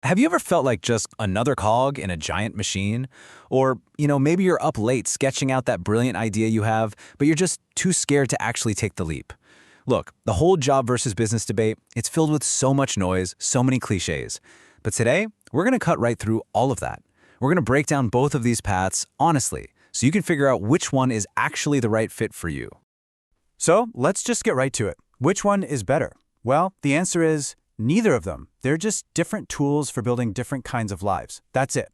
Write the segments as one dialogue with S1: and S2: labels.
S1: Have you ever felt like just another cog in a giant machine? Or, maybe you're up late sketching out that brilliant idea you have, but you're just too scared to actually take the leap. Look, the whole job versus business debate, it's filled with so much noise, so many cliches. But today, we're going to cut right through all of that. We're going to break down both of these paths honestly, so you can figure out which one is actually the right fit for you.
S2: So let's just get right to it. Which one is better? Well, the answer is neither of them. They're just different tools for building different kinds of lives. That's it.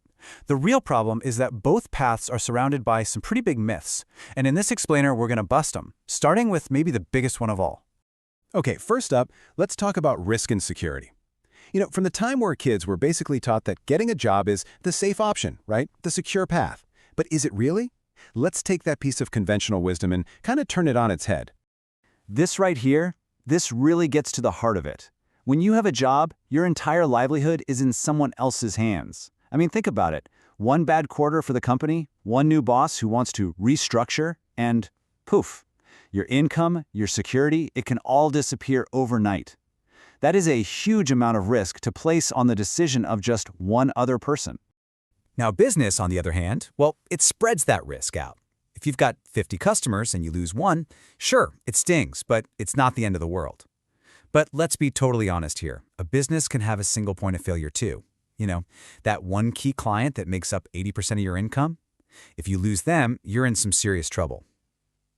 S2: The real problem is that both paths are surrounded by some pretty big myths. And in this explainer, we're going to bust them, starting with maybe the biggest one of all.
S3: Okay, first up, let's talk about risk and security. From the time we're kids, we're basically taught that getting a job is the safe option, right? The secure path. But is it really? Let's take that piece of conventional wisdom and kind of turn it on its head.
S2: This right here, this really gets to the heart of it. When you have a job, your entire livelihood is in someone else's hands. I mean, think about it. One bad quarter for the company, one new boss who wants to restructure, and poof. Your income, your security, it can all disappear overnight. That is a huge amount of risk to place on the decision of just one other person.
S1: Now, business, on the other hand, well, it spreads that risk out. If you've got 50 customers and you lose one, sure, it stings, but it's not the end of the world. But let's be totally honest here. A business can have a single point of failure too. That one key client that makes up 80% of your income. If you lose them, you're in some serious trouble.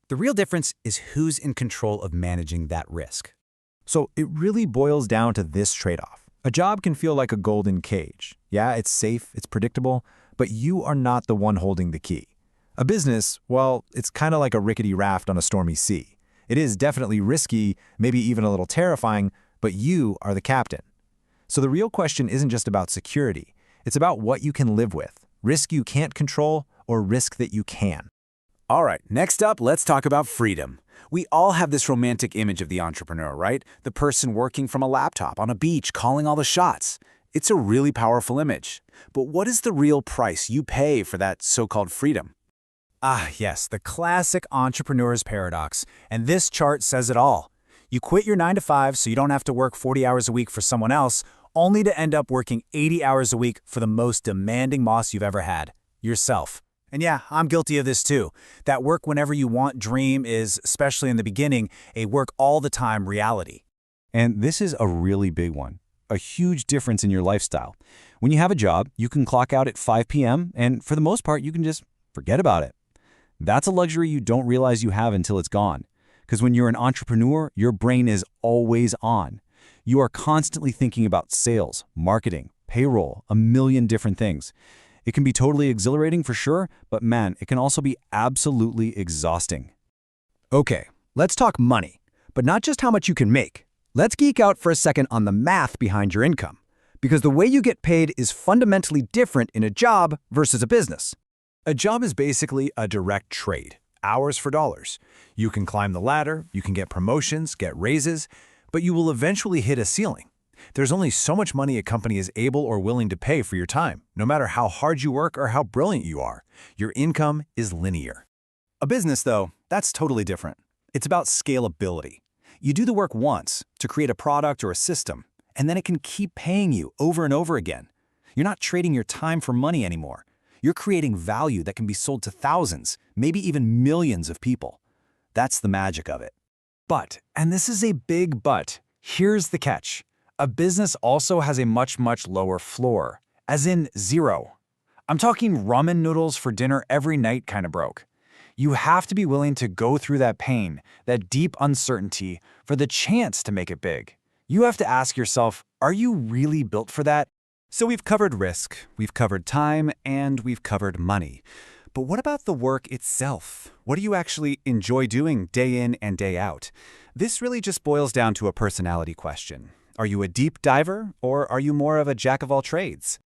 S1: The real difference is who's in control of managing that risk.
S4: So it really boils down to this trade-off. A job can feel like a golden cage. Yeah, it's safe, it's predictable, but you are not the one holding the key. A business, well, it's kind of like a rickety raft on a stormy sea. It is definitely risky, maybe even a little terrifying, but you are the captain. So the real question isn't just about security. It's about what you can live with, risk you can't control, or risk that you can.
S2: All right, next up, let's talk about freedom. We all have this romantic image of the entrepreneur, right? The person working from a laptop on a beach, calling all the shots. It's a really powerful image. But what is the real price you pay for that so-called freedom?
S5: Ah, yes, the classic entrepreneur's paradox. And this chart says it all. You quit your 9-to-5 so you don't have to work 40 hours a week for someone else, only to end up working 80 hours a week for the most demanding boss you've ever had, yourself. And yeah, I'm guilty of this too. That work whenever you want dream is, especially in the beginning, a work all the time reality.
S4: And this is a really big one, a huge difference in your lifestyle. When you have a job, you can clock out at 5 p.m., and for the most part, you can just forget about it. That's a luxury you don't realize you have until it's gone. Because when you're an entrepreneur, your brain is always on. You are constantly thinking about sales, marketing, payroll, a million different things. It can be totally exhilarating for sure, but man, it can also be absolutely exhausting.
S6: Okay, let's talk money, but not just how much you can make. Let's geek out for a second on the math behind your income, because the way you get paid is fundamentally different in a job versus a business.
S2: A job is basically a direct trade, hours for dollars. You can climb the ladder, you can get promotions, get raises, but you will eventually hit a ceiling. There's only so much money a company is able or willing to pay for your time, no matter how hard you work or how brilliant you are. Your income is linear.
S5: A business, though, that's totally different. It's about scalability. You do the work once to create a product or a system, and then it can keep paying you over and over again. You're not trading your time for money anymore. You're creating value that can be sold to thousands, maybe even millions of people. That's the magic of it. But, and this is a big but, here's the catch. A business also has a much, much lower floor, as in zero. I'm talking ramen noodles for dinner every night kind of broke. You have to be willing to go through that pain, that deep uncertainty, for the chance to make it big. You have to ask yourself, are you really built for that?
S1: So we've covered risk, we've covered time, and we've covered money. But what about the work itself? What do you actually enjoy doing day in and day out? This really just boils down to a personality question. Are you a deep diver, or are you more of a jack of all trades?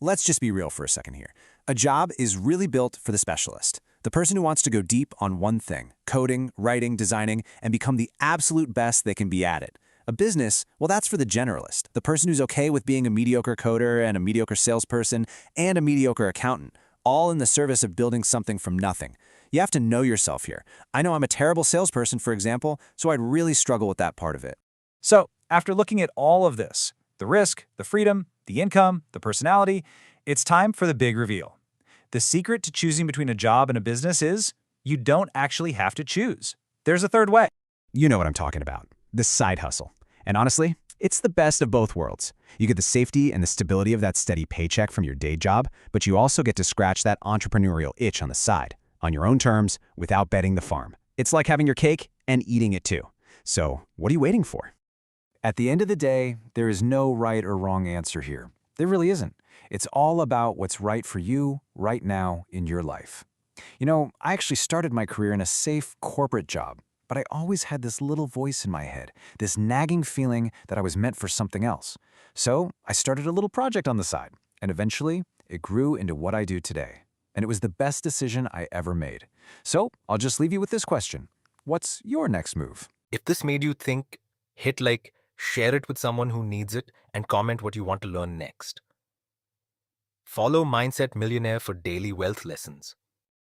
S1: Let's just be real for a second here. A job is really built for the specialist, the person who wants to go deep on one thing, coding, writing, designing, and become the absolute best they can be at it. A business, well, that's for the generalist, the person who's okay with being a mediocre coder and a mediocre salesperson and a mediocre accountant, all in the service of building something from nothing. You have to know yourself here. I know I'm a terrible salesperson, for example, so I'd really struggle with that part of it.
S5: So, after looking at all of this, the risk, the freedom,
S2: the income, the personality. It's time for the big reveal. The secret to choosing between a job and a business is you don't actually have to choose. There's a third way.
S3: You know what I'm talking about. The side hustle. And honestly, it's the best of both worlds. You get the safety and the stability of that steady paycheck from your day job, but you also get to scratch that entrepreneurial itch on the side, on your own terms, without betting the farm. It's like having your cake and eating it too. So, what are you waiting for?
S2: At the end of the day, there is no right or wrong answer here. There really isn't. It's all about what's right for you right now in your life. You know, I actually started my career in a safe corporate job, but I always had this little voice in my head, this nagging feeling that I was meant for something else. So I started a little project on the side, and eventually it grew into what I do today. And it was the best decision I ever made. So I'll just leave you with this question. What's your next move?
S7: If this made you think, hit like, share it with someone who needs it, and comment what you want to learn next. Follow Mindset Millionaire for daily wealth lessons.